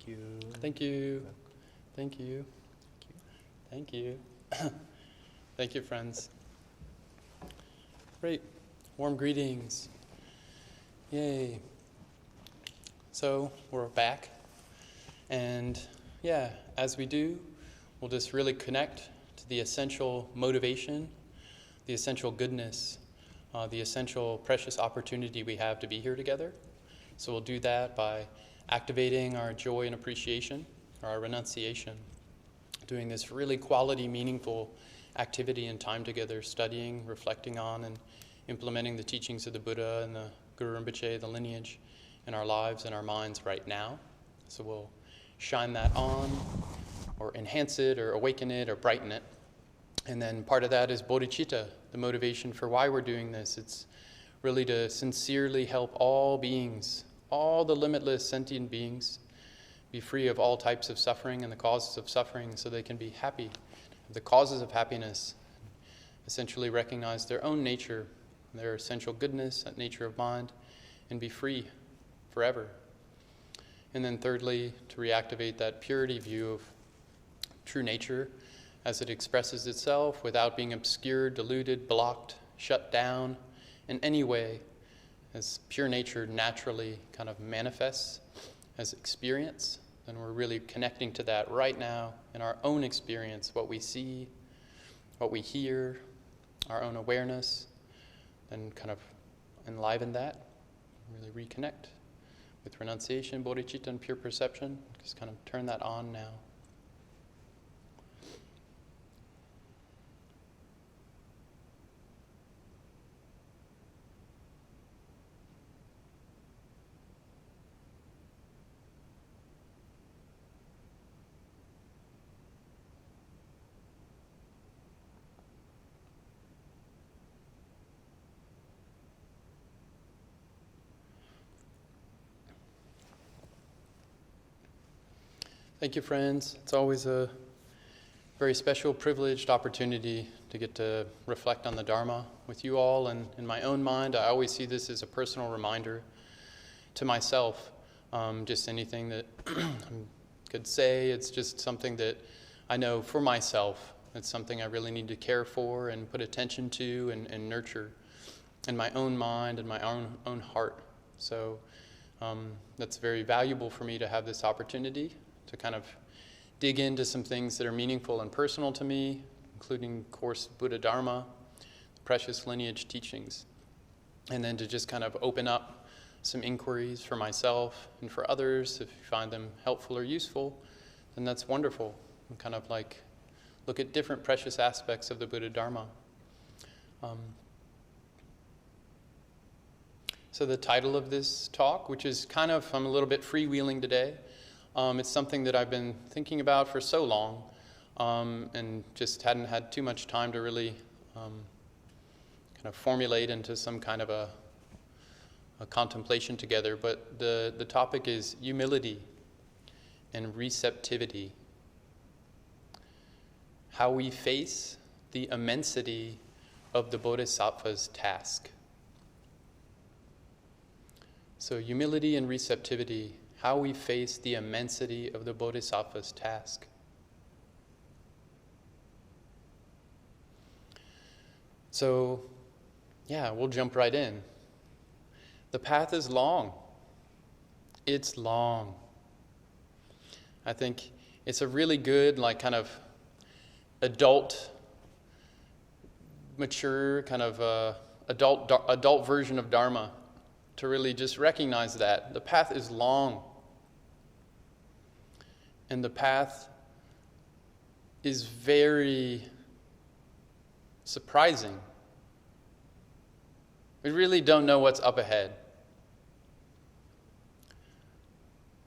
you. Thank you. Thank you. Thank you. Thank you, friends. Great. Warm greetings. Yay. So we're back. And yeah, as we do, we'll just really connect to the essential motivation, the essential goodness, the essential precious opportunity we have to be here together. So we'll do that by activating our joy and appreciation, or our renunciation, doing this really quality, meaningful activity and time together, studying, reflecting on, and implementing the teachings of the Buddha and the Guru Rinpoche, the lineage, in our lives and our minds right now. So we'll shine that on, or enhance it, or awaken it, or brighten it. And then part of that is bodhicitta, the motivation for why we're doing this. It's really to sincerely help all beings, all the limitless sentient beings, be free of all types of suffering and the causes of suffering so they can be happy. The causes of happiness, essentially recognize their own nature, their essential goodness, that nature of mind, and be free forever. And then thirdly, to reactivate that purity view of true nature as it expresses itself without being obscured, diluted, blocked, shut down in any way, as pure nature naturally kind of manifests as experience. And we're really connecting to that right now in our own experience, what we see, what we hear, our own awareness, and kind of enliven that, really reconnect with renunciation, bodhicitta, and pure perception. Just kind of turn that on now. Thank you, friends. It's always a very special, privileged opportunity to get to reflect on the Dharma with you all. And in my own mind, I always see this as a personal reminder to myself. Just anything that I could say, it's just something that I know for myself. It's something I really need to care for and put attention to and nurture in my own mind and my own heart. So that's very valuable for me to have this opportunity to kind of dig into some things that are meaningful and personal to me, including, of course, Buddha Dharma, precious lineage teachings, and then to just kind of open up some inquiries for myself and for others. If you find them helpful or useful, then that's wonderful. And kind of like look at different precious aspects of the Buddha Dharma. So the title of this talk, which is kind of, I'm a little bit freewheeling today. It's something that I've been thinking about for so long, and just hadn't had too much time to really kind of formulate into some kind of a contemplation together. But the topic is humility and receptivity. How we face the immensity of the Bodhisattva's task. So humility and receptivity, how we face the immensity of the Bodhisattva's task. So, yeah, we'll jump right in. The path is long. It's long. I think it's a really good, like, kind of adult, mature, kind of adult version of Dharma, to really just recognize that. The path is long. And the path is very surprising. We really don't know what's up ahead.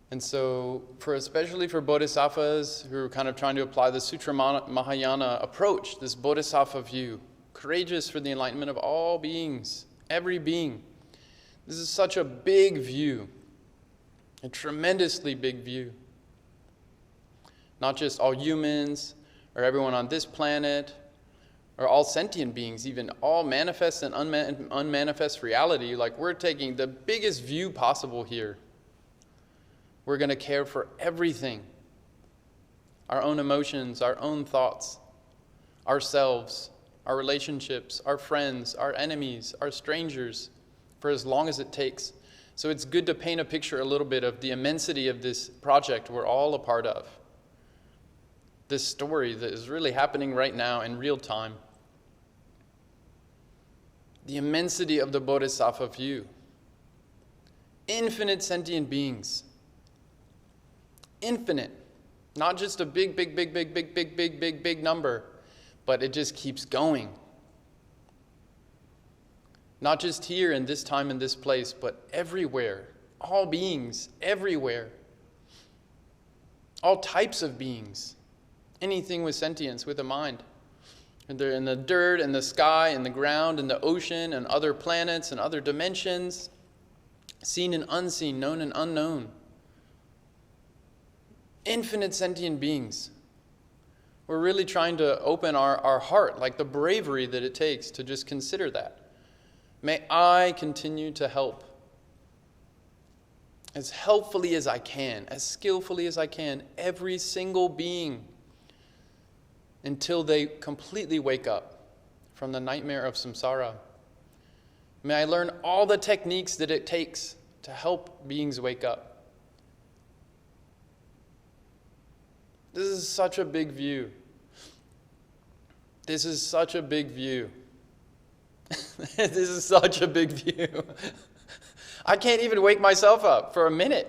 And so, especially for bodhisattvas who are kind of trying to apply the Sutra Mahayana approach, this bodhisattva view, courageous for the enlightenment of all beings, every being. This is such a big view, a tremendously big view. Not just all humans, or everyone on this planet, or all sentient beings, even all manifest and unmanifest reality. Like, we're taking the biggest view possible here. We're going to care for everything. Our own emotions, our own thoughts, ourselves, our relationships, our friends, our enemies, our strangers, for as long as it takes. So it's good to paint a picture a little bit of the immensity of this project we're all a part of. This story that is really happening right now in real time. The immensity of the Bodhisattva view. Infinite sentient beings. Infinite. Not just a big number, but it just keeps going. Not just here in this time and this place, but everywhere. All beings, everywhere. All types of beings. Anything with sentience, with a mind. And they're in the dirt, and the sky, and the ground, and the ocean, and other planets, and other dimensions. Seen and unseen, known and unknown. Infinite sentient beings. We're really trying to open our heart, like the bravery that it takes to just consider that. May I continue to help as helpfully as I can, as skillfully as I can, every single being until they completely wake up from the nightmare of samsara. May I learn all the techniques that it takes to help beings wake up. This is such a big view. This is such a big view. This is such a big view. I can't even wake myself up for a minute.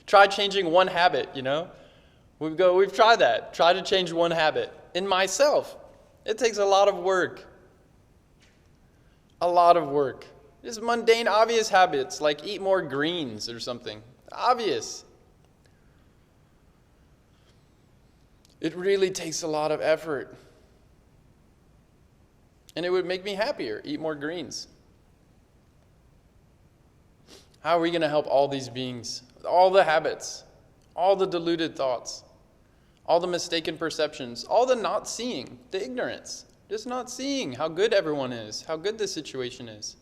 Try changing one habit, We've tried that. Try to change one habit. In myself, it takes a lot of work. A lot of work. Just mundane, obvious habits, like eat more greens or something. Obvious. It really takes a lot of effort. And it would make me happier, eat more greens. How are we going to help all these beings? All the habits, all the deluded thoughts, all the mistaken perceptions, all the not seeing, the ignorance, just not seeing how good everyone is, how good this situation is.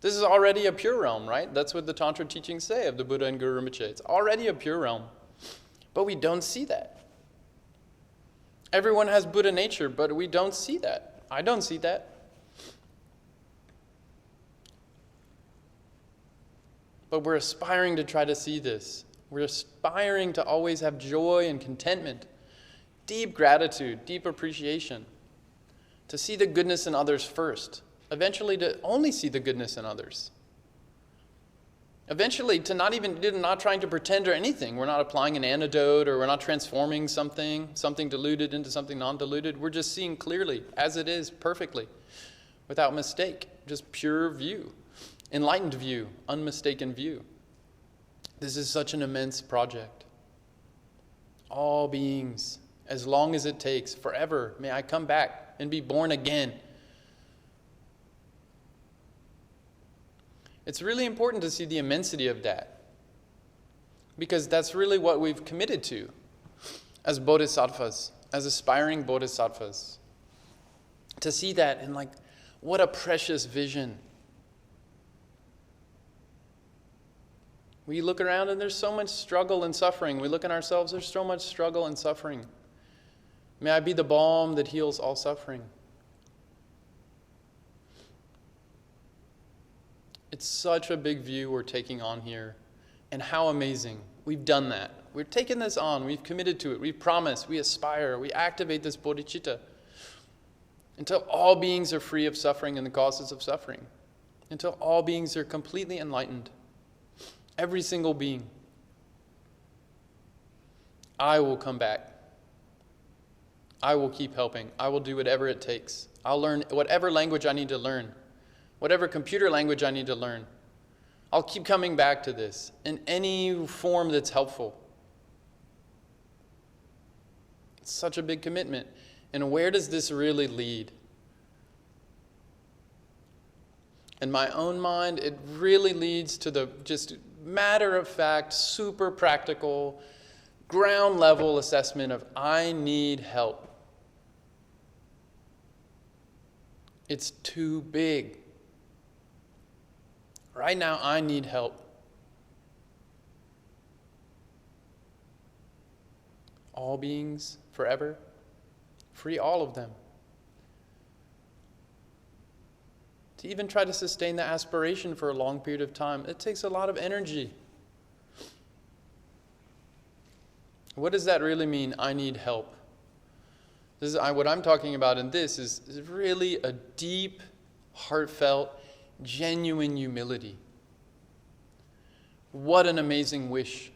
This is already a pure realm, right? That's what the Tantra teachings say of the Buddha and Guru Rinpoche. It's already a pure realm. But we don't see that. Everyone has Buddha nature, but we don't see that. I don't see that. But we're aspiring to try to see this. We're aspiring to always have joy and contentment, deep gratitude, deep appreciation, to see the goodness in others first, eventually to only see the goodness in others. Eventually to not trying to pretend or anything. We're not applying an antidote, or we're not transforming something diluted into something non-diluted. We're just seeing clearly, as it is, perfectly, without mistake, just pure view, enlightened view, unmistaken view. This is such an immense project. All beings, as long as it takes, forever, may I come back and be born again. It's really important to see the immensity of that, because that's really what we've committed to as bodhisattvas, as aspiring bodhisattvas. To see that and what a precious vision. We look around and there's so much struggle and suffering. We look at ourselves, there's so much struggle and suffering. May I be the balm that heals all suffering. It's such a big view we're taking on here. And how amazing. We've done that. We've taken this on. We've committed to it. We promise. We aspire. We activate this bodhicitta until all beings are free of suffering and the causes of suffering. Until all beings are completely enlightened. Every single being. I will come back. I will keep helping. I will do whatever it takes. I'll learn whatever language I need to learn. Whatever computer language I need to learn. I'll keep coming back to this in any form that's helpful. It's such a big commitment. And where does this really lead? In my own mind, it really leads to the just matter-of-fact, super practical, ground-level assessment of I need help. It's too big. Right now, I need help. all beings forever. Free all of them. To even try to sustain the aspiration for a long period of time, it takes a lot of energy. What does that really mean? I need help. What I'm talking about in this is really a deep, heartfelt, genuine humility. What an amazing wish.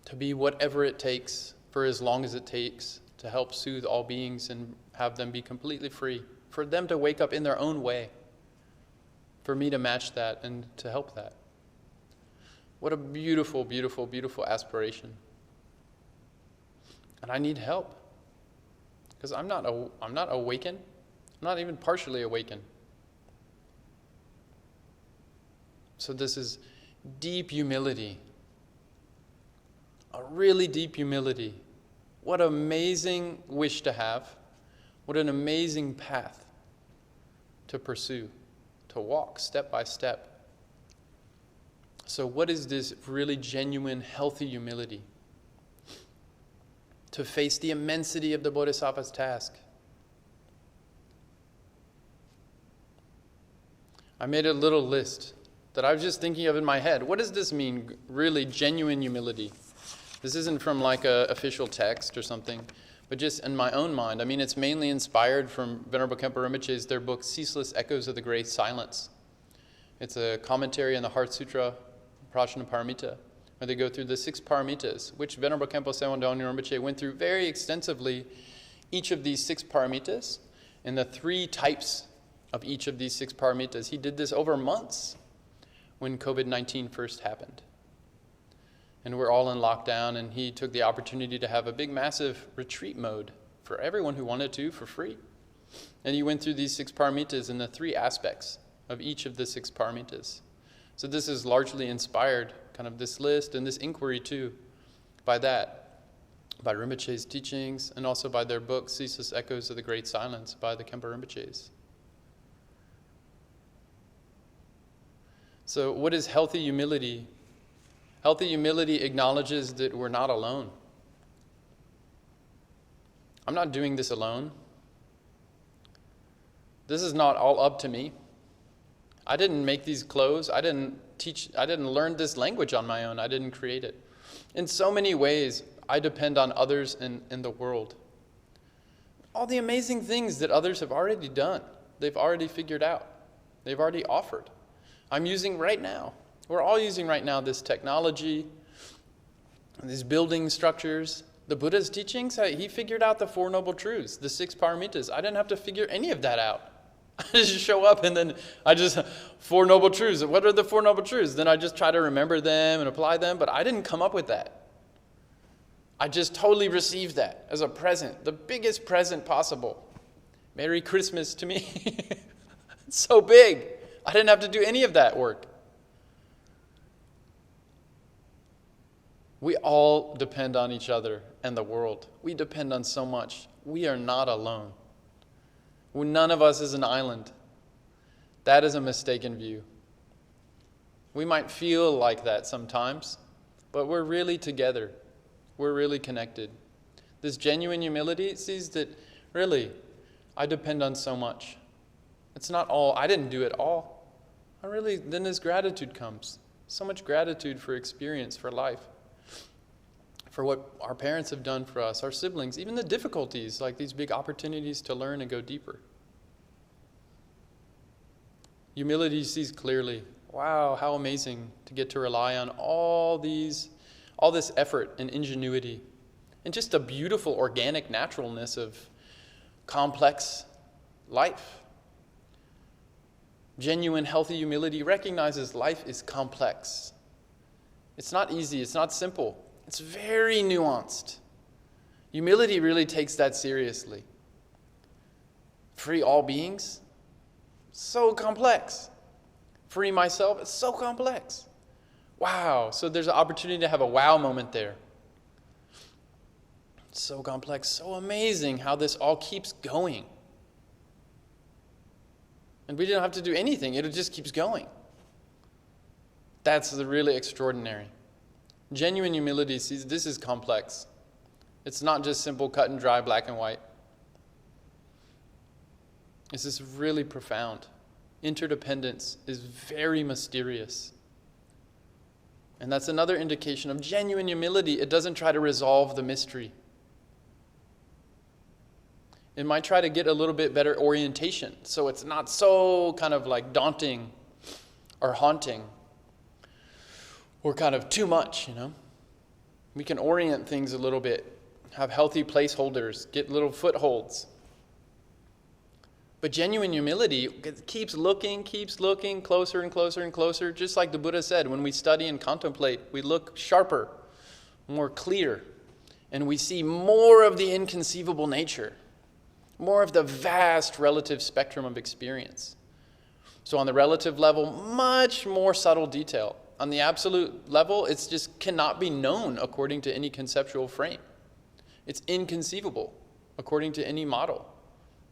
To be whatever it takes, for as long as it takes, to help soothe all beings and have them be completely free. For them to wake up in their own way. For me to match that and to help that. What a beautiful, beautiful, beautiful aspiration. And I need help. Because I'm not awakened. I'm not even partially awakened. So this is deep humility. A really deep humility. What an amazing wish to have. What an amazing path to pursue, to walk step by step. So what is this really genuine, healthy humility? To face the immensity of the Bodhisattva's task. I made a little list that I was just thinking of in my head. What does this mean, really genuine humility? This isn't from like an official text or something, but just in my own mind. I mean, it's mainly inspired from Venerable Khenpo Rinpoche's, their book, Ceaseless Echoes of the Great Silence. It's a commentary on the Heart Sutra, Prajnaparamita, where they go through the 6 paramitas, which Venerable Khenpo Tsewang Dongyal Rinpoche went through very extensively, each of these 6 paramitas, and the 3 types of each of these 6 paramitas. He did this over months when COVID-19 first happened. And we're all in lockdown, and he took the opportunity to have a big, massive retreat mode for everyone who wanted to, for free. And he went through these 6 paramitas and the 3 aspects of each of the 6 paramitas. So this is largely inspired, kind of this list and this inquiry too, by that, by Rinpoche's teachings, and also by their book, Ceaseless Echoes of the Great Silence, by the Khenpo Rinpoches. So what is healthy humility? Healthy humility acknowledges that we're not alone. I'm not doing this alone. This is not all up to me. I didn't make these clothes. I didn't learn this language on my own. I didn't create it. In so many ways, I depend on others in the world. All the amazing things that others have already done, they've already figured out. They've already offered. I'm using right now. We're all using right now this technology, these building structures. The Buddha's teachings, he figured out the 4 Noble Truths, the 6 paramitas. I didn't have to figure any of that out. I just show up and then 4 Noble Truths. What are the 4 Noble Truths? Then I just try to remember them and apply them, but I didn't come up with that. I just totally received that as a present, the biggest present possible. Merry Christmas to me. It's so big. I didn't have to do any of that work. We all depend on each other and the world. We depend on so much. We are not alone. None of us is an island. That is a mistaken view. We might feel like that sometimes, but we're really together. We're really connected. This genuine humility sees that, really, I depend on so much. It's not all, I didn't do it all. Then this gratitude comes. So much gratitude for experience, for life. For what our parents have done for us, our siblings, even the difficulties, like these big opportunities to learn and go deeper. Humility sees clearly, wow, how amazing to get to rely on all this effort and ingenuity, and just a beautiful organic naturalness of complex life. Genuine, healthy humility recognizes life is complex. It's not easy, it's not simple. It's very nuanced. Humility really takes that seriously. Free all beings? So complex. Free myself? It's so complex. Wow. So there's an opportunity to have a wow moment there. It's so complex, so amazing how this all keeps going. And we didn't have to do anything. It just keeps going. That's really extraordinary. Genuine humility sees this is complex. It's not just simple cut and dry, black and white. This is really profound. Interdependence is very mysterious. And that's another indication of genuine humility. It doesn't try to resolve the mystery. It might try to get a little bit better orientation, so it's not so kind of like daunting or haunting or kind of too much, We can orient things a little bit, have healthy placeholders, get little footholds. But genuine humility keeps looking closer and closer and closer. Just like the Buddha said, when we study and contemplate, we look sharper, more clear, and we see more of the inconceivable nature, more of the vast relative spectrum of experience. So on the relative level, much more subtle detail. On the absolute level, it just cannot be known according to any conceptual frame. It's inconceivable according to any model.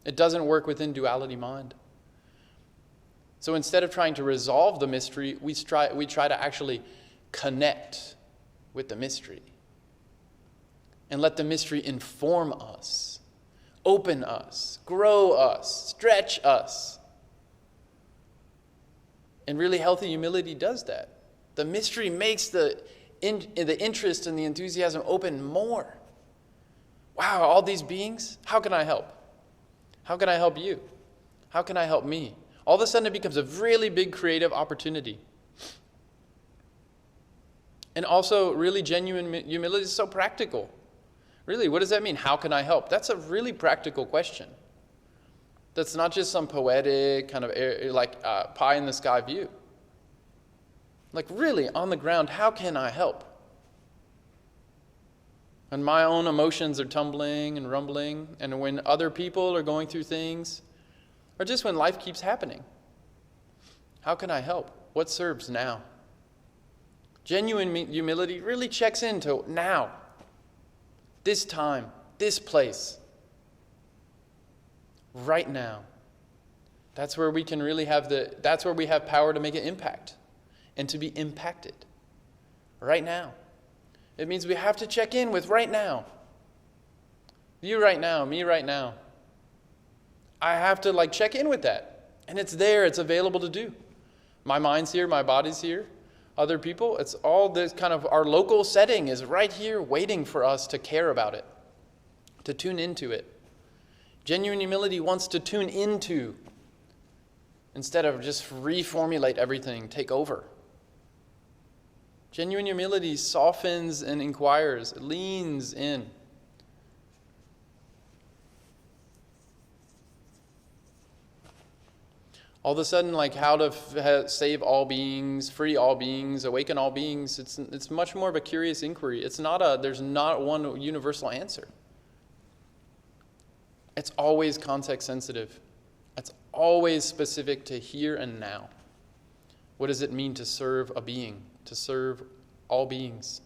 It doesn't work within duality mind. So instead of trying to resolve the mystery, we try to actually connect with the mystery and let the mystery inform us, open us, grow us, stretch us. And really healthy humility does that. The mystery makes the interest and the enthusiasm open more. Wow, all these beings, how can I help? How can I help you? How can I help me? All of a sudden it becomes a really big creative opportunity. And also really genuine humility is so practical. Really, what does that mean? How can I help? That's a really practical question. That's not just some poetic kind of pie in the sky view. Like really on the ground, how can I help? When my own emotions are tumbling and rumbling, and when other people are going through things, or just when life keeps happening, how can I help? What serves now? Genuine humility really checks into now, this time, this place, right now. That's where we can really that's where we have power to make an impact and to be impacted right now. It means we have to check in with right now. You right now, me right now. I have to check in with that. And it's there, it's available to do. My mind's here, my body's here. Other people, it's all this kind of, our local setting is right here waiting for us to care about it, to tune into it. Genuine humility wants to tune into instead of just reformulate everything, take over. Genuine humility softens and inquires, leans in. All of a sudden, how to save all beings, free all beings, awaken all beings, it's much more of a curious inquiry. There's not one universal answer. It's always context sensitive. It's always specific to here and now. What does it mean to serve a being? To serve all beings,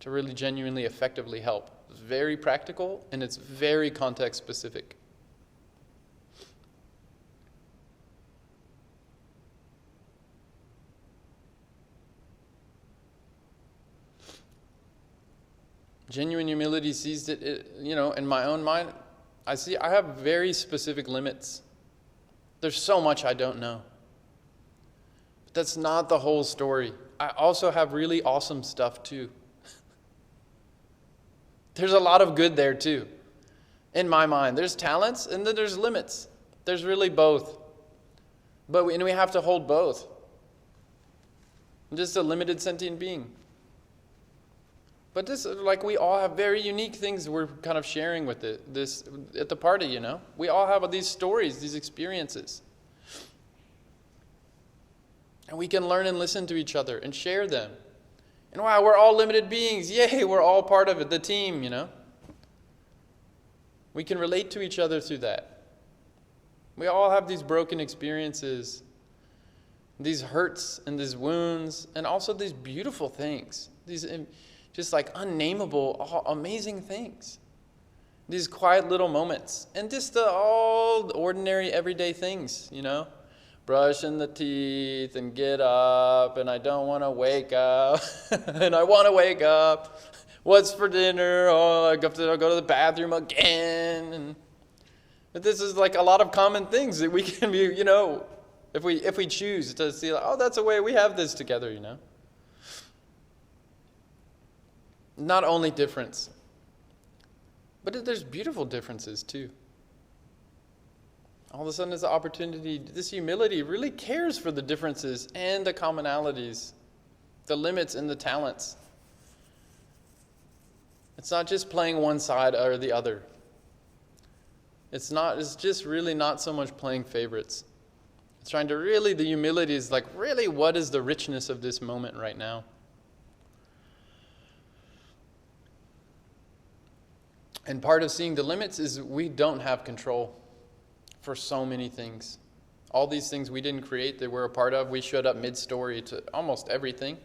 to really genuinely effectively help. It's very practical and it's very context specific. Genuine humility sees that, in my own mind, I have very specific limits. There's so much I don't know. But that's not the whole story. I also have really awesome stuff too. There's a lot of good there too. In my mind, there's talents and then there's limits. There's really both. And we have to hold both. I'm just a limited sentient being. But we all have very unique things we're kind of sharing with this at the party, We all have these stories, these experiences. And we can learn and listen to each other and share them. And wow, we're all limited beings. Yay, we're all part of it, the team, We can relate to each other through that. We all have these broken experiences, these hurts and these wounds, and also these beautiful things, these just unnameable, amazing things. These quiet little moments, and just all ordinary everyday things, brushing the teeth and get up, and I don't want to wake up, and I want to wake up. What's for dinner? Oh, I have to go to the bathroom again. But this is like a lot of common things that we can be, if we choose to see, like, oh, that's a way we have this together, Not only difference, but there's beautiful differences too. All of a sudden there's an opportunity, this humility really cares for the differences and the commonalities, the limits and the talents. It's not just playing one side or the other. It's just really not so much playing favorites. It's trying to really, the humility is like, really, what is the richness of this moment right now? And part of seeing the limits is we don't have control for so many things. All these things we didn't create that we're a part of, we showed up mid-story to almost everything.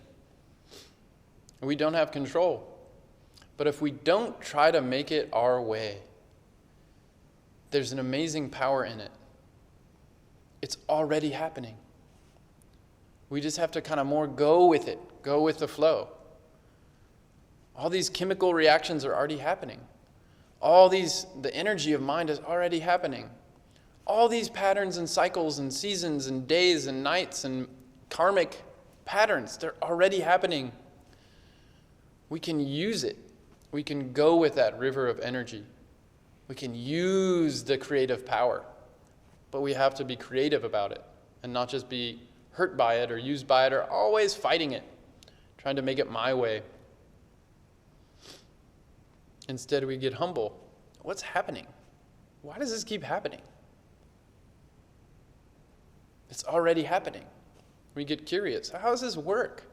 We don't have control. But if we don't try to make it our way, there's an amazing power in it. It's already happening. We just have to kind of more go with it, go with the flow. All these chemical reactions are already happening. The energy of mind is already happening. All these patterns and cycles and seasons and days and nights and karmic patterns, they're already happening. We can use it. We can go with that river of energy. We can use the creative power. But we have to be creative about it and not just be hurt by it or used by it or always fighting it, trying to make it my way. Instead, we get humble. What's happening? Why does this keep happening? It's already happening. We get curious. How does this work?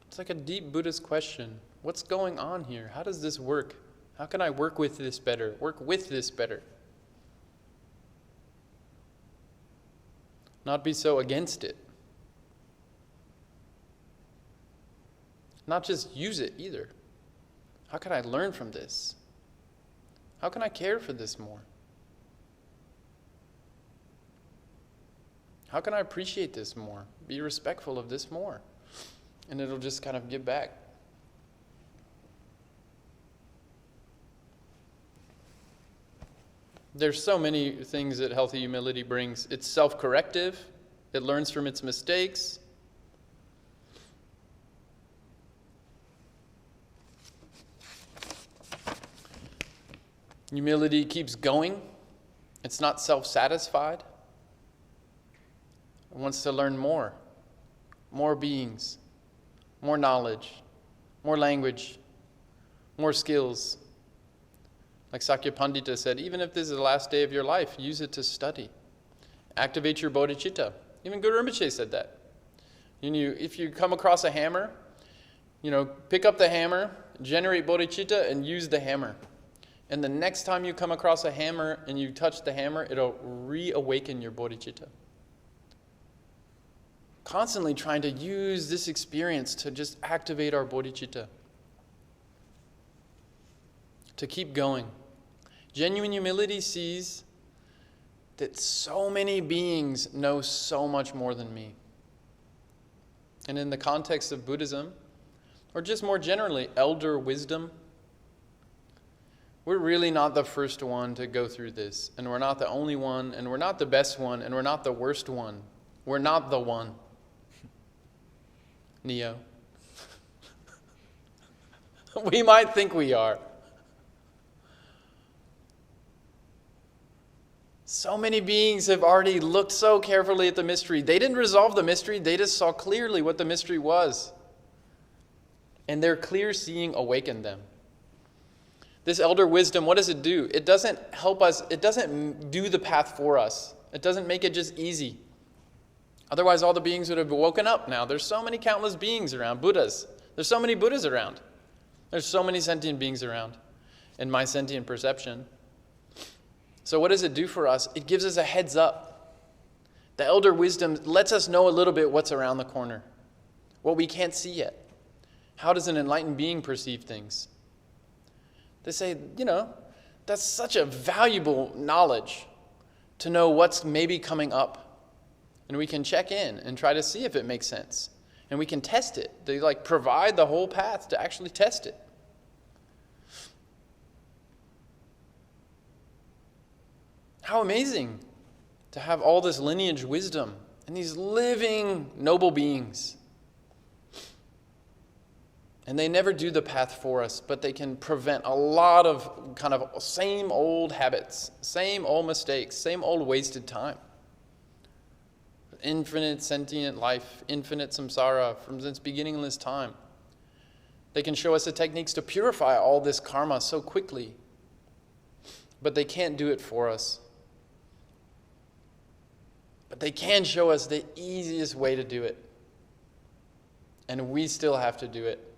It's like a deep Buddhist question. What's going on here? How does this work? How can I work with this better? Work with this better? Not be so against it. Not just use it either. How can I learn from this? How can I care for this more? How can I appreciate this more? Be respectful of this more? And it'll just kind of give back. There's so many things that healthy humility brings. It's self-corrective. It learns from its mistakes. Humility keeps going. It's not self-satisfied. It wants to learn more beings, more knowledge, more language, more skills. Like Sakya Pandita said, even if this is the last day of your life, use it to study. Activate your bodhichitta. Even Guru Rinpoche said that. If you come across a hammer, pick up the hammer, generate bodhichitta, and use the hammer. And the next time you come across a hammer and you touch the hammer, it'll reawaken your bodhichitta. Constantly trying to use this experience to just activate our bodhichitta. To keep going. Genuine humility sees that so many beings know so much more than me. And in the context of Buddhism, or just more generally, elder wisdom, we're really not the first one to go through this. And we're not the only one, and we're not the best one, and we're not the worst one. We're not the one. Neo. We might think we are. So many beings have already looked so carefully at the mystery. They didn't resolve the mystery. They just saw clearly what the mystery was. And their clear seeing awakened them. This elder wisdom, what does it do? It doesn't help us. It doesn't do the path for us. It doesn't make it just easy. Otherwise, all the beings would have woken up now. There's so many countless beings around, Buddhas. There's so many Buddhas around. There's so many sentient beings around in my sentient perception. So what does it do for us? It gives us a heads up. The elder wisdom lets us know a little bit what's around the corner, what we can't see yet. How does an enlightened being perceive things? They say, that's such a valuable knowledge. to know what's maybe coming up. And we can check in and try to see if it makes sense. And we can test it. They provide the whole path to actually test it. How amazing to have all this lineage wisdom and these living noble beings. And they never do the path for us, but they can prevent a lot of kind of same old habits, same old mistakes, same old wasted time. Infinite sentient life, infinite samsara from its beginningless time. They can show us the techniques to purify all this karma so quickly, but they can't do it for us. But they can show us the easiest way to do it. And we still have to do it.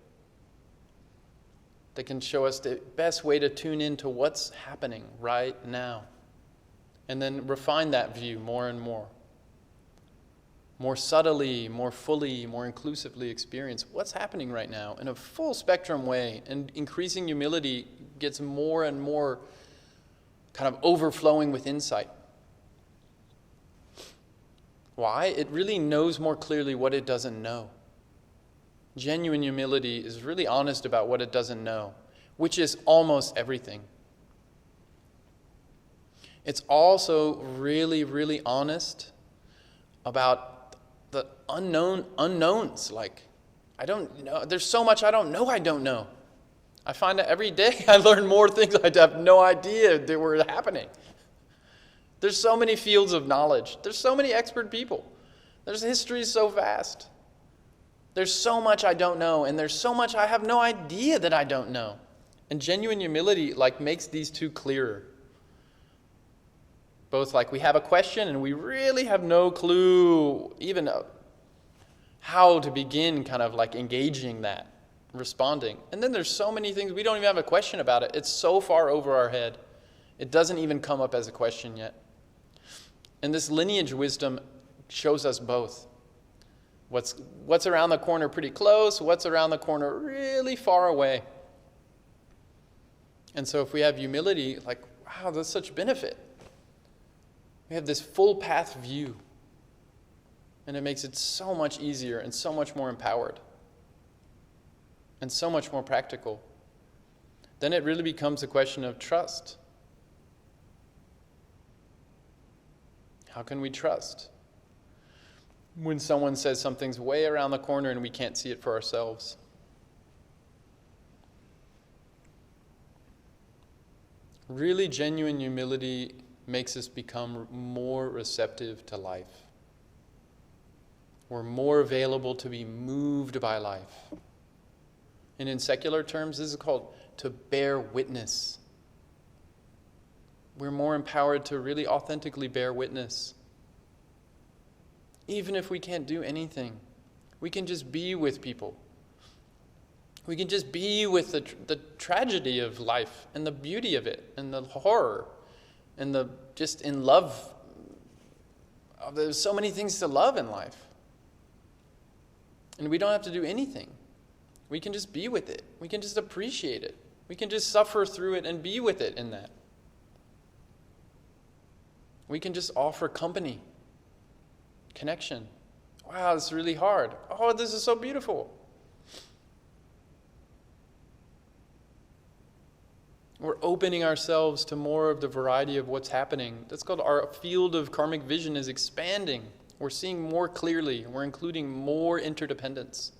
They can show us the best way to tune into what's happening right now. And then refine that view more and more. More subtly, more fully, more inclusively experience what's happening right now in a full spectrum way. And increasing humility gets more and more kind of overflowing with insight. Why? It really knows more clearly what it doesn't know. Genuine humility is really honest about what it doesn't know, which is almost everything. It's also really, really honest about the unknowns. I don't know. There's so much I don't know. I find that every day I learn more things I have no idea that were happening. There's so many fields of knowledge. There's so many expert people. There's history so vast. There's so much I don't know, and there's so much I have no idea that I don't know. And genuine humility makes these two clearer. Both we have a question and we really have no clue even how to begin kind of engaging that, responding. And then there's so many things we don't even have a question about it. It's so far over our head. It doesn't even come up as a question yet. And this lineage wisdom shows us both. What's around the corner pretty close, what's around the corner really far away. And so if we have humility, wow, that's such benefit. We have this full path view. And it makes it so much easier and so much more empowered. And so much more practical. Then it really becomes a question of trust. How can we trust when someone says something's way around the corner and we can't see it for ourselves? Really genuine humility makes us become more receptive to life. We're more available to be moved by life. And in secular terms, this is called to bear witness. We're more empowered to really authentically bear witness. Even if we can't do anything, we can just be with people. We can just be with the tragedy of life and the beauty of it and the horror and just in love. There's so many things to love in life. And we don't have to do anything. We can just be with it. We can just appreciate it. We can just suffer through it and be with it in that. We can just offer company, connection. Wow, this is really hard. Oh, this is so beautiful. We're opening ourselves to more of the variety of what's happening. That's called our field of karmic vision is expanding. We're seeing more clearly. We're including more interdependence.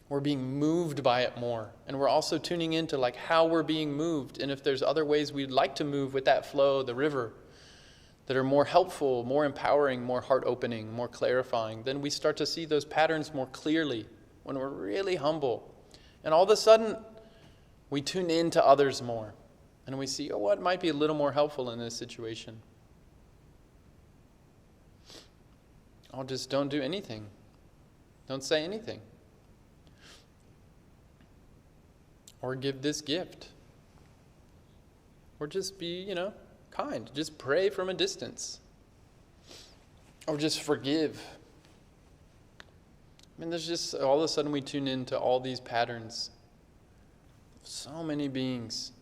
We're being moved by it more. And we're also tuning into how we're being moved. And if there's other ways we'd like to move with that flow, the river, that are more helpful, more empowering, more heart-opening, more clarifying, then we start to see those patterns more clearly when we're really humble. And all of a sudden, we tune in to others more. And we see, what might be a little more helpful in this situation? Just don't do anything. Don't say anything. Or give this gift. Or just be, kind. Just pray from a distance. Or just forgive. There's just, all of a sudden we tune into all these patterns. So many beings.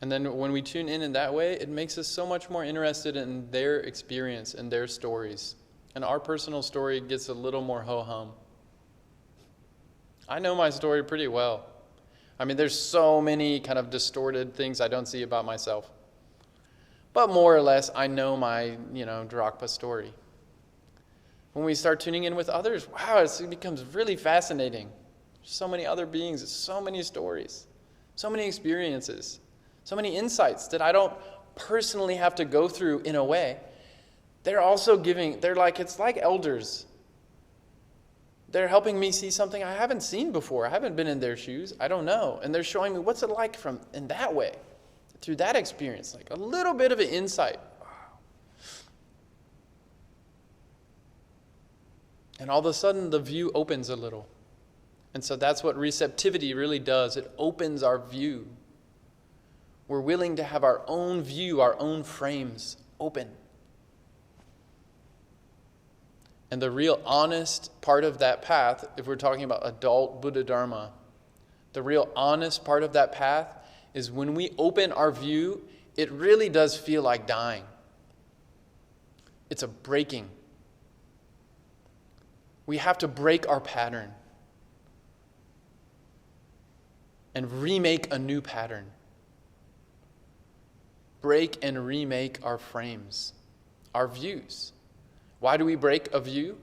And then when we tune in that way, it makes us so much more interested in their experience and their stories. And our personal story gets a little more ho-hum. I know my story pretty well. I mean, there's so many kind of distorted things I don't see about myself. But more or less, I know my, Dragpa story. When we start tuning in with others, wow, it becomes really fascinating. So many other beings, so many stories, so many experiences, so many insights that I don't personally have to go through in a way. They're also it's like elders. They're helping me see something I haven't seen before. I haven't been in their shoes. I don't know. And they're showing me what's it like in that way, through that experience, like a little bit of an insight. Wow. And all of a sudden, the view opens a little. And so that's what receptivity really does. It opens our view. We're willing to have our own view, our own frames open. And the real honest part of that path, if we're talking about adult Buddha Dharma, the real honest part of that path is when we open our view, it really does feel like dying. It's a breaking. We have to break our pattern and remake a new pattern. Break and remake our frames, our views. Why do we break a view?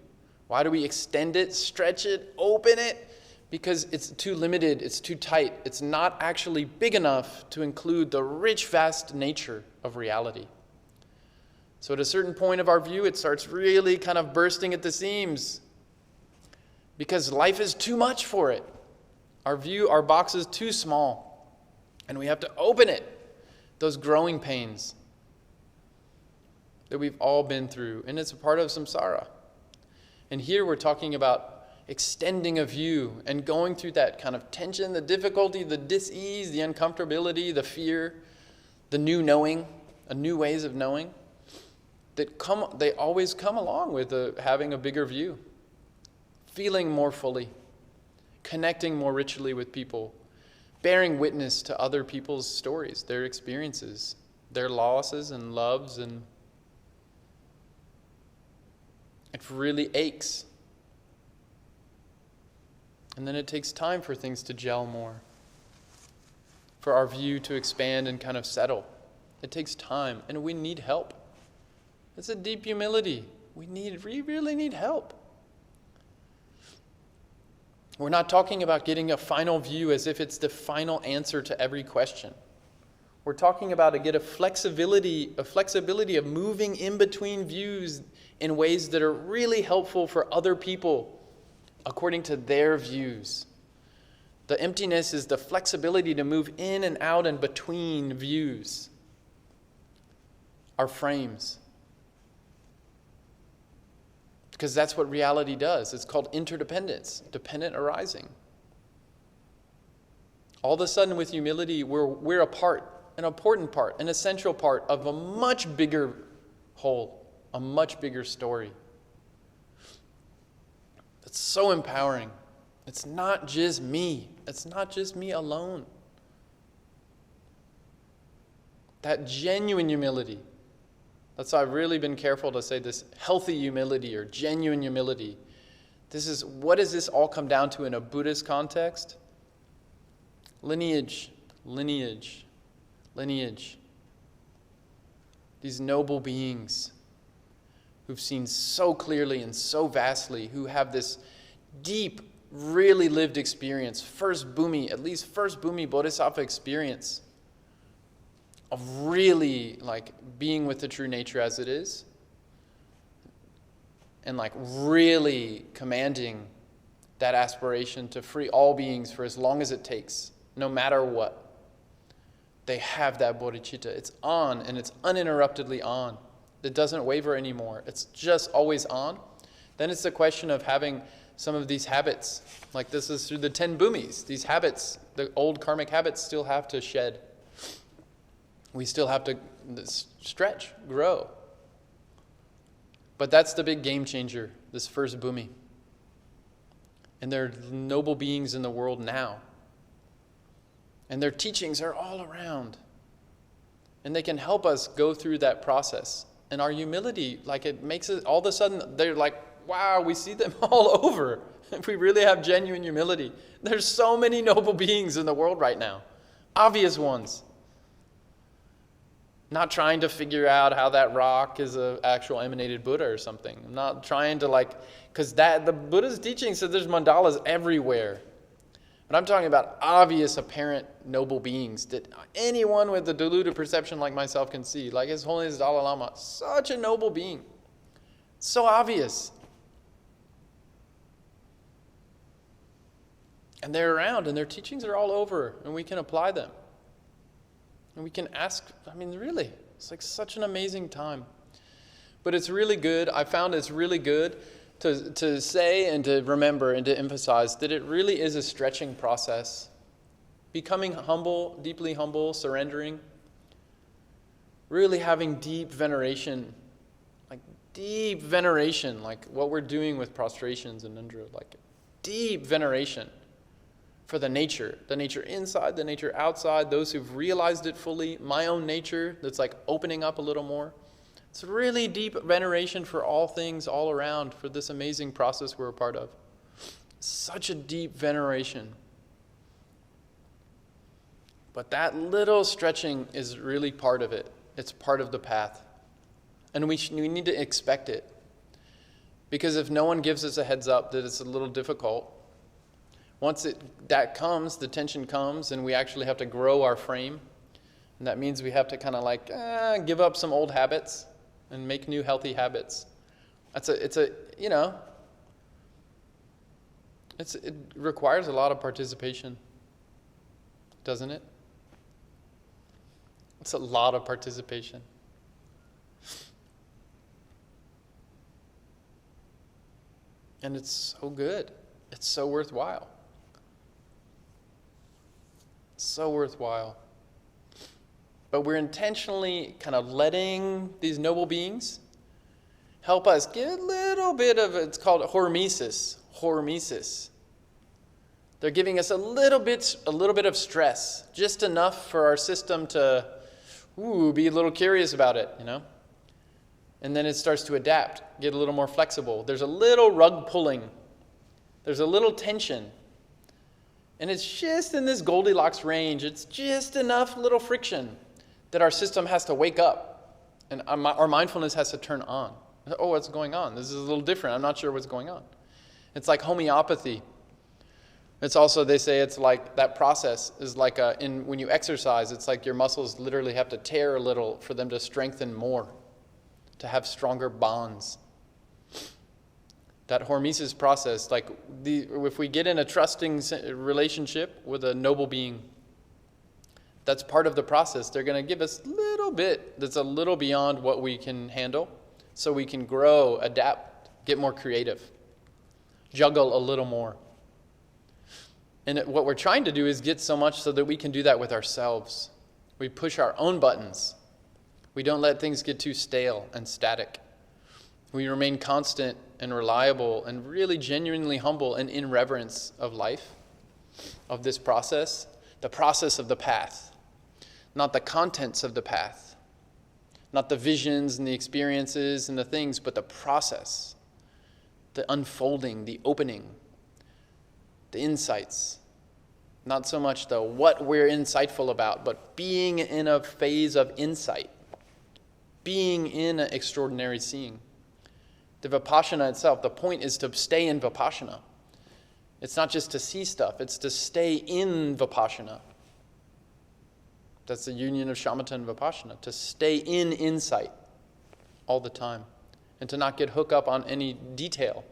Why do we extend it, stretch it, open it? Because it's too limited, it's too tight. It's not actually big enough to include the rich, vast nature of reality. So at a certain point of our view, it starts really kind of bursting at the seams because life is too much for it. Our box is too small, and we have to open it. Those growing pains that we've all been through, and it's a part of samsara. And here we're talking about extending a view and going through that kind of tension, the difficulty, the dis-ease, the uncomfortability, the fear, the new knowing, new ways of knowing, they always come along with having a bigger view, feeling more fully, connecting more richly with people, bearing witness to other people's stories, their experiences, their losses and loves, and it really aches. And then it takes time for things to gel more, for our view to expand and kind of settle. It takes time, and we need help. It's a deep humility. We really need help. We're not talking about getting a final view as if it's the final answer to every question. We're talking about a flexibility of moving in between views in ways that are really helpful for other people according to their views. The emptiness is the flexibility to move in and out and between views, our frames. Because that's what reality does. It's called interdependence, dependent arising. All of a sudden with humility, we're a part, an important part, an essential part of a much bigger whole, a much bigger story. It's so empowering. It's not just me. It's not just me alone. That genuine humility. That's why I've really been careful to say this healthy humility or genuine humility. What does this all come down to in a Buddhist context? Lineage. These noble beings who've seen so clearly and so vastly, who have this deep, really lived experience, first Bhumi Bodhisattva experience of really being with the true nature as it is, and really commanding that aspiration to free all beings for as long as it takes, no matter what. They have that bodhicitta. It's on, and it's uninterruptedly on. It doesn't waver anymore. It's just always on. Then it's the question of having some of these habits, like this is through the 10 bhumis. These habits, the old karmic habits, still have to shed. We still have to stretch, grow. But that's the big game changer, this first bhumi. And there are noble beings in the world now. And their teachings are all around. And they can help us go through that process. And our humility, like it makes it, all of a sudden, they're like, wow, we see them all over. If we really have genuine humility. There's so many noble beings in the world right now. Obvious ones. Not trying to figure out how that rock is an actual emanated Buddha or something. I'm not trying to because the Buddha's teaching says there's mandalas everywhere. But I'm talking about obvious, apparent, noble beings that anyone with a deluded perception like myself can see. Like His Holiness Dalai Lama, such a noble being. So obvious. And they're around, and their teachings are all over, and we can apply them. And we can ask, really, it's like such an amazing time. But it's really good, I found it's really good to say and to remember and to emphasize that it really is a stretching process. Becoming humble, deeply humble, surrendering. Really having deep veneration, like what we're doing with prostrations and Ngondro, like deep veneration for the nature inside, the nature outside, those who've realized it fully, my own nature that's like opening up a little more. It's really deep veneration for all things all around, for this amazing process we're a part of. Such a deep veneration. But that little stretching is really part of it. It's part of the path. And we need to expect it. Because if no one gives us a heads up that it's a little difficult, once that comes, the tension comes, and we actually have to grow our frame. And that means we have to kind of give up some old habits and make new healthy habits. It requires a lot of participation, doesn't it? It's a lot of participation. And it's so good. It's so worthwhile. So worthwhile. But we're intentionally kind of letting these noble beings help us get a little bit of, it's called hormesis. Hormesis. They're giving us a little bit of stress, just enough for our system to be a little curious about it, And then it starts to adapt, get a little more flexible. There's a little rug pulling. There's a little tension. And it's just in this Goldilocks range. It's just enough little friction that our system has to wake up. And our mindfulness has to turn on. Oh, what's going on? This is a little different. I'm not sure what's going on. It's like homeopathy. It's also, they say it's like that process is like when you exercise, it's like your muscles literally have to tear a little for them to strengthen more, to have stronger bonds. That hormesis process, if we get in a trusting relationship with a noble being, that's part of the process. They're going to give us a little bit that's a little beyond what we can handle, so we can grow, adapt, get more creative, juggle a little more. And what we're trying to do is get so much so that we can do that with ourselves. We push our own buttons. We don't let things get too stale and static. We remain constant and reliable and really genuinely humble and in reverence of life, of this process, the process of the path, not the contents of the path, not the visions and the experiences and the things, but the process, the unfolding, the opening, the insights. Not so much the what we're insightful about, but being in a phase of insight, being in an extraordinary seeing. The Vipassana itself, the point is to stay in Vipassana. It's not just to see stuff, it's to stay in Vipassana. That's the union of shamatha and Vipassana, to stay in insight all the time and to not get hooked up on any detail.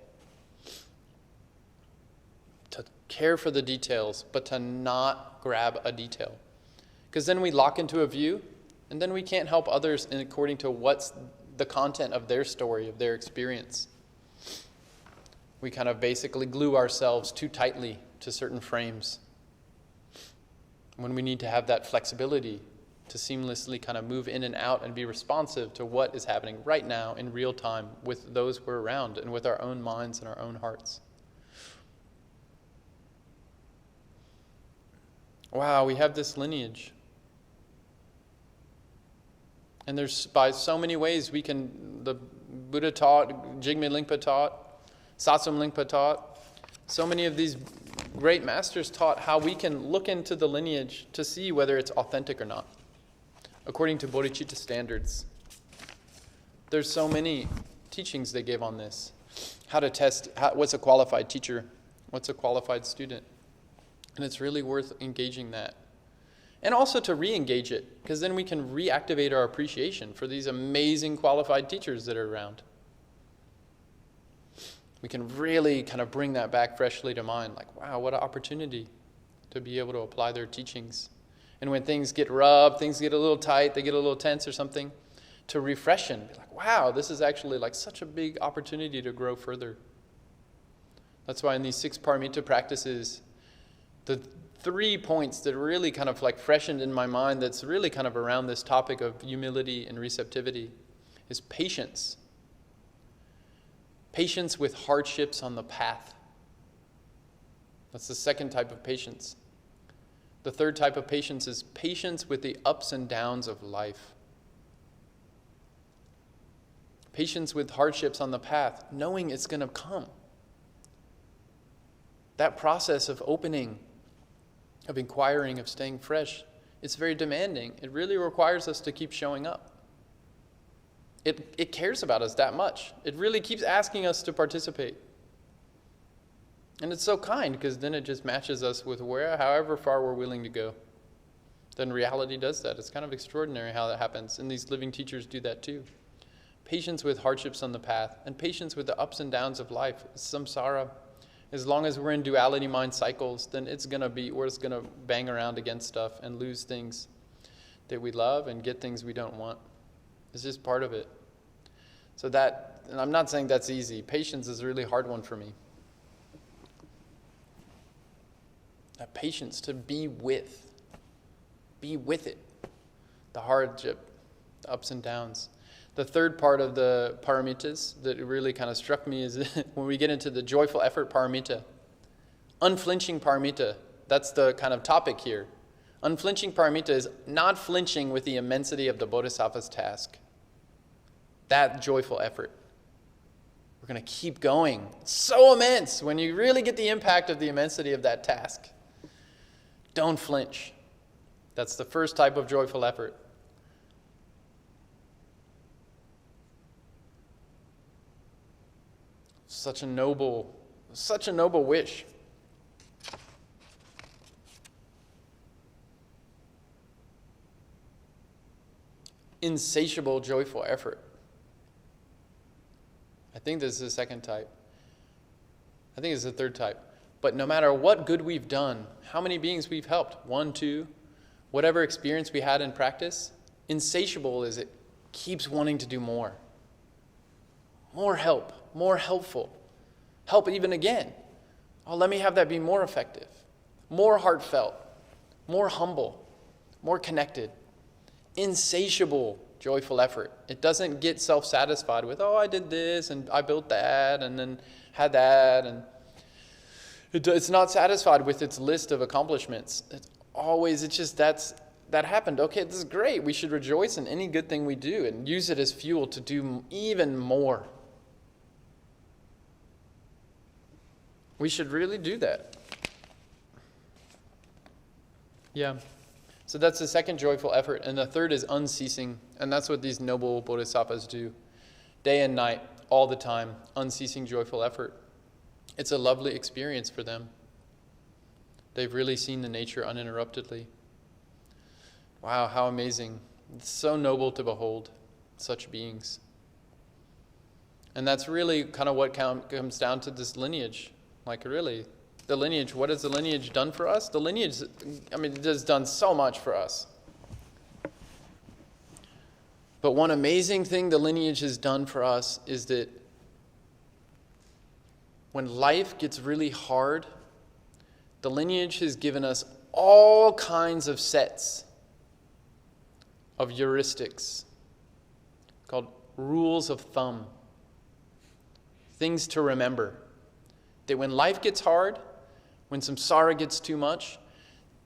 To care for the details, but to not grab a detail. Because then we lock into a view, and then we can't help others according to what's the content of their story, of their experience. We kind of basically glue ourselves too tightly to certain frames when we need to have that flexibility to seamlessly kind of move in and out and be responsive to what is happening right now in real time with those we're around and with our own minds and our own hearts. Wow, we have this lineage. And there's by so many ways the Buddha taught, Jigme Lingpa taught, Satsum Lingpa taught. So many of these great masters taught how we can look into the lineage to see whether it's authentic or not, according to Bodhichitta standards. There's so many teachings they gave on this. How to test, what's a qualified teacher, what's a qualified student. And it's really worth engaging that. And also to re-engage it, because then we can reactivate our appreciation for these amazing qualified teachers that are around. We can really kind of bring that back freshly to mind, like, wow, what an opportunity to be able to apply their teachings. And when things get rubbed, things get a little tight, they get a little tense or something, to refresh and be like, wow, this is actually like such a big opportunity to grow further. That's why in these 6 paramita practices, the 3 points that really kind of like freshened in my mind that's really kind of around this topic of humility and receptivity is patience. Patience with hardships on the path. That's the second type of patience. The third type of patience is patience with the ups and downs of life. Patience with hardships on the path, knowing it's going to come. That process of opening, of inquiring, of staying fresh, it's very demanding. It really requires us to keep showing up. It cares about us that much. It really keeps asking us to participate. And it's so kind, because then it just matches us with however far we're willing to go. Then reality does that. It's kind of extraordinary how that happens. And these living teachers do that too. Patience with hardships on the path, and patience with the ups and downs of life. Samsara. As long as we're in duality mind cycles, then we're just going to bang around against stuff and lose things that we love and get things we don't want. It's just part of it. So and I'm not saying that's easy. Patience is a really hard one for me. That patience to be with it. The hardship, the ups and downs. The third part of the paramitas that really kind of struck me is when we get into the joyful effort paramita. Unflinching paramita, that's the kind of topic here. Unflinching paramita is not flinching with the immensity of the Bodhisattva's task. That joyful effort. We're going to keep going. It's so immense when you really get the impact of the immensity of that task. Don't flinch. That's the first type of joyful effort. Such a noble wish. Insatiable, joyful effort. I think this is the second type. I think it's the third type. But no matter what good we've done, how many beings we've helped, 1, 2, whatever experience we had in practice, insatiable is it keeps wanting to do more. More help, more helpful. Help even again. Oh, let me have that be more effective, more heartfelt, more humble, more connected. Insatiable, joyful effort. It doesn't get self-satisfied with, oh, I did this and I built that and then had that. And it's not satisfied with its list of accomplishments. It's just that happened. Okay, this is great. We should rejoice in any good thing we do and use it as fuel to do even more. We should really do that. Yeah. So that's the second joyful effort. And the third is unceasing. And that's what these noble bodhisattvas do. Day and night, all the time, unceasing joyful effort. It's a lovely experience for them. They've really seen the nature uninterruptedly. Wow, how amazing. It's so noble to behold such beings. And that's really kind of what comes down to this lineage. Like really, the lineage, what has the lineage done for us? The lineage, it has done so much for us. But one amazing thing the lineage has done for us is that when life gets really hard, the lineage has given us all kinds of sets of heuristics called rules of thumb, things to remember. That when life gets hard, when samsara gets too much,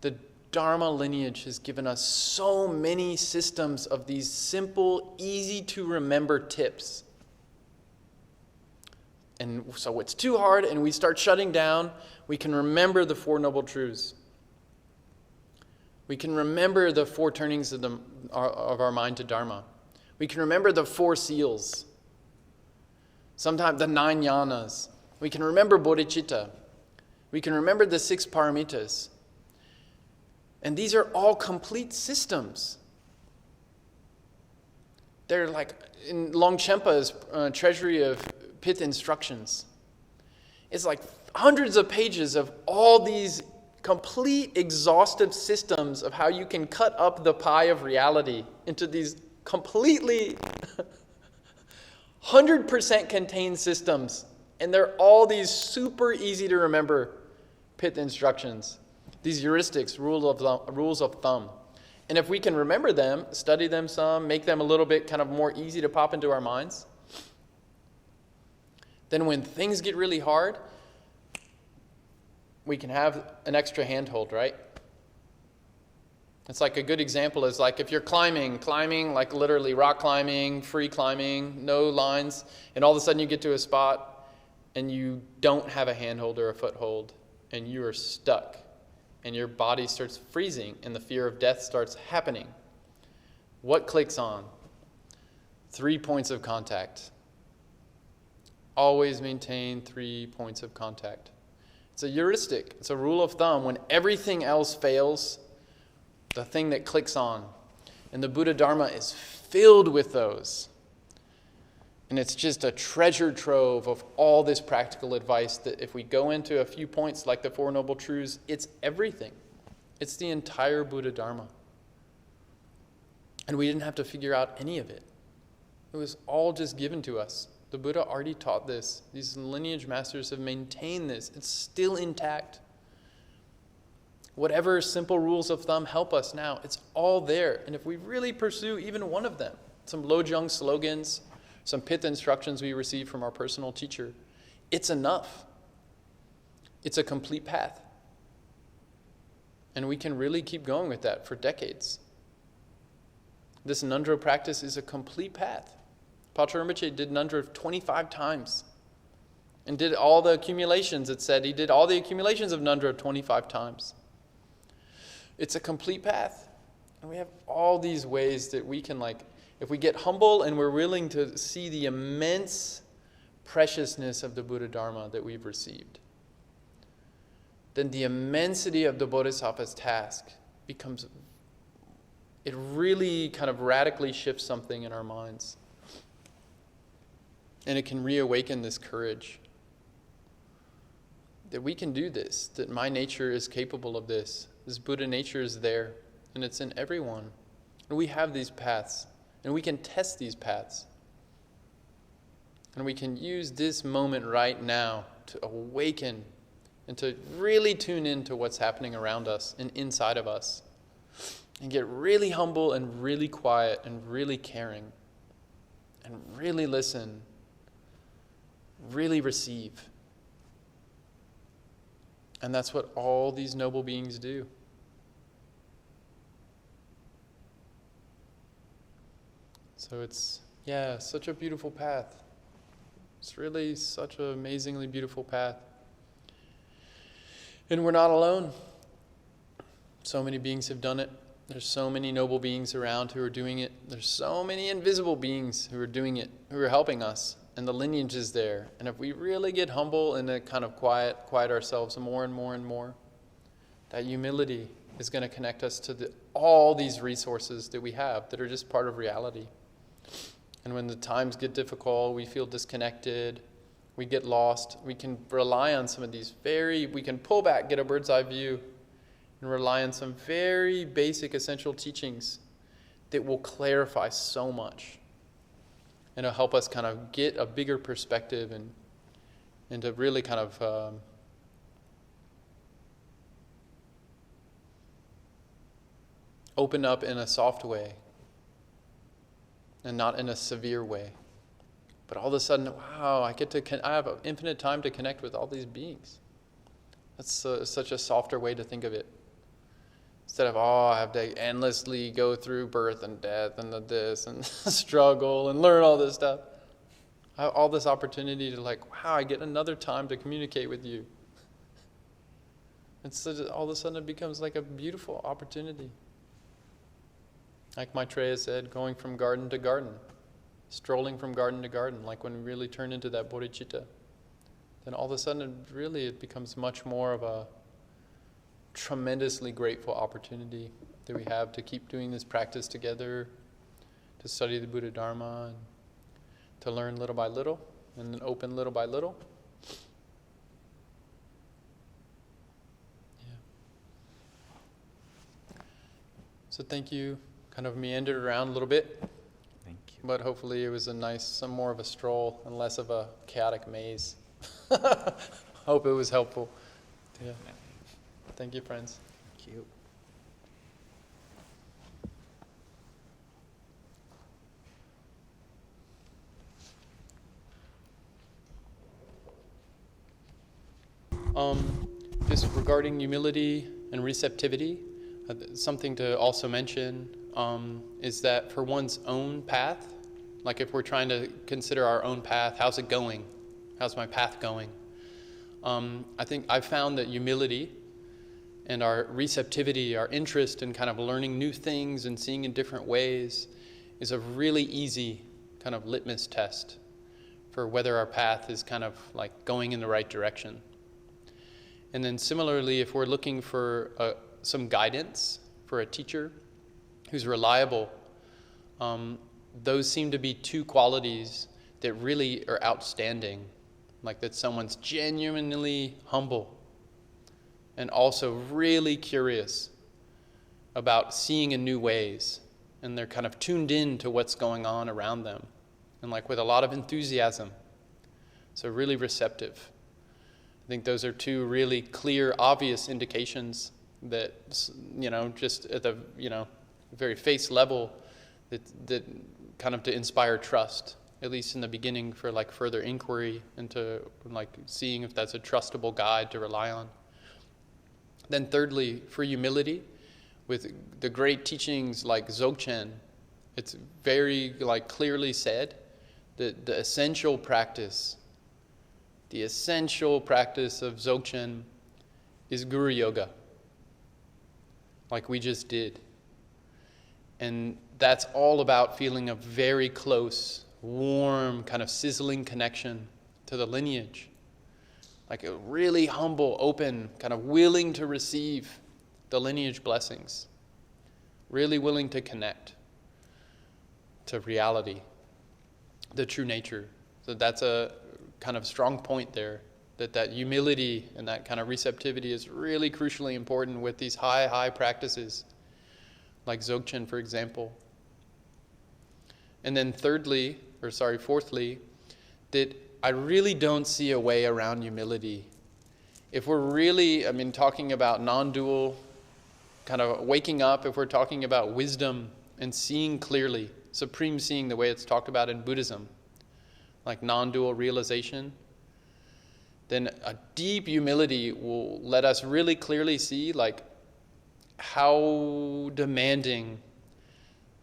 the Dharma lineage has given us so many systems of these simple, easy to remember tips. And so it's too hard and we start shutting down, we can remember the Four Noble Truths. We can remember the four turnings of our mind to Dharma. We can remember the four seals. Sometimes the 9 jhanas. We can remember Bodhichitta. We can remember the 6 paramitas. And these are all complete systems. They're like in Longchenpa's Treasury of Pith Instructions. It's like hundreds of pages of all these complete exhaustive systems of how you can cut up the pie of reality into these completely 100% contained systems. And they're all these super easy to remember pith instructions. These heuristics, rules of thumb. And if we can remember them, study them some, make them a little bit kind of more easy to pop into our minds, then when things get really hard, we can have an extra handhold, right? It's like a good example is like if you're climbing like literally rock climbing, free climbing, no lines, and all of a sudden you get to a spot and you don't have a handhold or a foothold and you are stuck and your body starts freezing and the fear of death starts happening. What clicks on? 3 points of contact. Always maintain 3 points of contact. It's a heuristic. It's a rule of thumb. When everything else fails, the thing that clicks on. And the Buddha Dharma is filled with those. And it's just a treasure trove of all this practical advice that if we go into a few points like the Four Noble Truths, it's everything. It's the entire Buddha Dharma. And we didn't have to figure out any of it. It was all just given to us. The Buddha already taught this. These lineage masters have maintained this. It's still intact. Whatever simple rules of thumb help us now, it's all there. And if we really pursue even one of them, some Lojong slogans, some pith instructions we receive from our personal teacher, it's enough. It's a complete path. And we can really keep going with that for decades. This Ngondro practice is a complete path. Patrul Rinpoche did Ngondro 25 times and did all the accumulations. It said he did all the accumulations of Ngondro 25 times. It's a complete path. And we have all these ways that we can, like, if we get humble and we're willing to see the immense preciousness of the Buddha Dharma that we've received, then the immensity of the Bodhisattva's task becomes, it really kind of radically shifts something in our minds. And it can reawaken this courage that we can do this, that my nature is capable of this. This Buddha nature is there, and it's in everyone. And we have these paths, and we can test these paths. And we can use this moment right now to awaken and to really tune into what's happening around us and inside of us. And get really humble and really quiet and really caring. And really listen. Really receive. And that's what all these noble beings do. So it's, such a beautiful path. It's really such an amazingly beautiful path. And we're not alone. So many beings have done it. There's so many noble beings around who are doing it. There's so many invisible beings who are doing it, who are helping us. And the lineage is there. And if we really get humble and kind of quiet ourselves more and more and more, that humility is going to connect us to all these resources that we have that are just part of reality. And when the times get difficult, we feel disconnected, we get lost, we can rely on some of these we can pull back, get a bird's eye view, and rely on some very basic essential teachings that will clarify so much. And it'll help us kind of get a bigger perspective and to really kind of open up in a soft way and not in a severe way. But all of a sudden, wow, I have an infinite time to connect with all these beings. That's such a softer way to think of it. Instead of, I have to endlessly go through birth and death and this and struggle and learn all this stuff. I have all this opportunity to wow, I get another time to communicate with you. And so all of a sudden it becomes like a beautiful opportunity. Like Maitreya said, going from garden to garden, strolling from garden to garden, like when we really turn into that bodhichitta. Then all of a sudden it becomes much more of a tremendously grateful opportunity that we have to keep doing this practice together, to study the Buddha Dharma, and to learn little by little, and then open little by little. Yeah. So thank you. Kind of meandered around a little bit. Thank you. But hopefully it was some more of a stroll and less of a chaotic maze. Hope it was helpful. Yeah. Thank you, friends. Thank you. Just regarding humility and receptivity, something to also mention is that for one's own path, like if we're trying to consider our own path, how's it going? How's my path going? I think I've found that humility and our receptivity, our interest in kind of learning new things and seeing in different ways is a really easy kind of litmus test for whether our path is kind of like going in the right direction. And then similarly, if we're looking for some guidance for a teacher who's reliable, those seem to be two qualities that really are outstanding. Like that someone's genuinely humble and also really curious about seeing in new ways. And they're kind of tuned in to what's going on around them. And like with a lot of enthusiasm. So really receptive. I think those are two really clear, obvious indications that, just at the, very face level, that kind of to inspire trust, at least in the beginning for like further inquiry into like seeing if that's a trustable guide to rely on. Then thirdly, for humility, with the great teachings like Dzogchen, it's very like clearly said that the essential practice of Dzogchen is Guru Yoga, like we just did. And that's all about feeling a very close, warm, kind of sizzling connection to the lineage. Like a really humble, open, kind of willing to receive the lineage blessings. Really willing to connect to reality, the true nature. So that's a kind of strong point there, that humility and that kind of receptivity is really crucially important with these high practices, like Dzogchen, for example. And then fourthly, that I really don't see a way around humility. If we're really, talking about non-dual, kind of waking up, if we're talking about wisdom and seeing clearly, supreme seeing the way it's talked about in Buddhism, like non-dual realization, then a deep humility will let us really clearly see like how demanding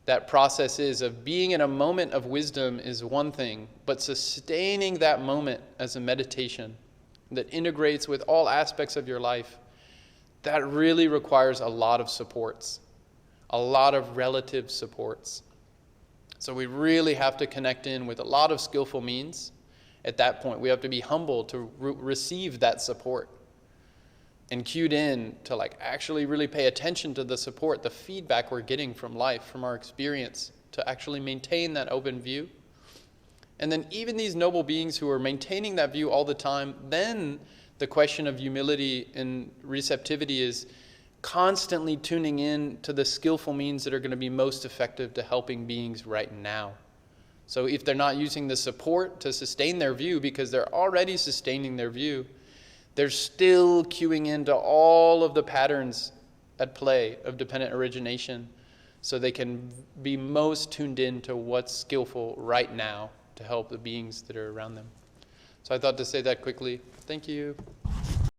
that process is of being in a moment of wisdom is one thing, but sustaining that moment as a meditation that integrates with all aspects of your life, that really requires a lot of supports, a lot of relative supports. So we really have to connect in with a lot of skillful means. At that point, we have to be humble to receive that support and cued in to like actually really pay attention to the support, the feedback we're getting from life, from our experience, to actually maintain that open view. And then even these noble beings who are maintaining that view all the time, then the question of humility and receptivity is constantly tuning in to the skillful means that are going to be most effective to helping beings right now. So if they're not using the support to sustain their view because they're already sustaining their view, they're still cueing into all of the patterns at play of dependent origination so they can be most tuned in to what's skillful right now to help the beings that are around them. So I thought to say that quickly. Thank you.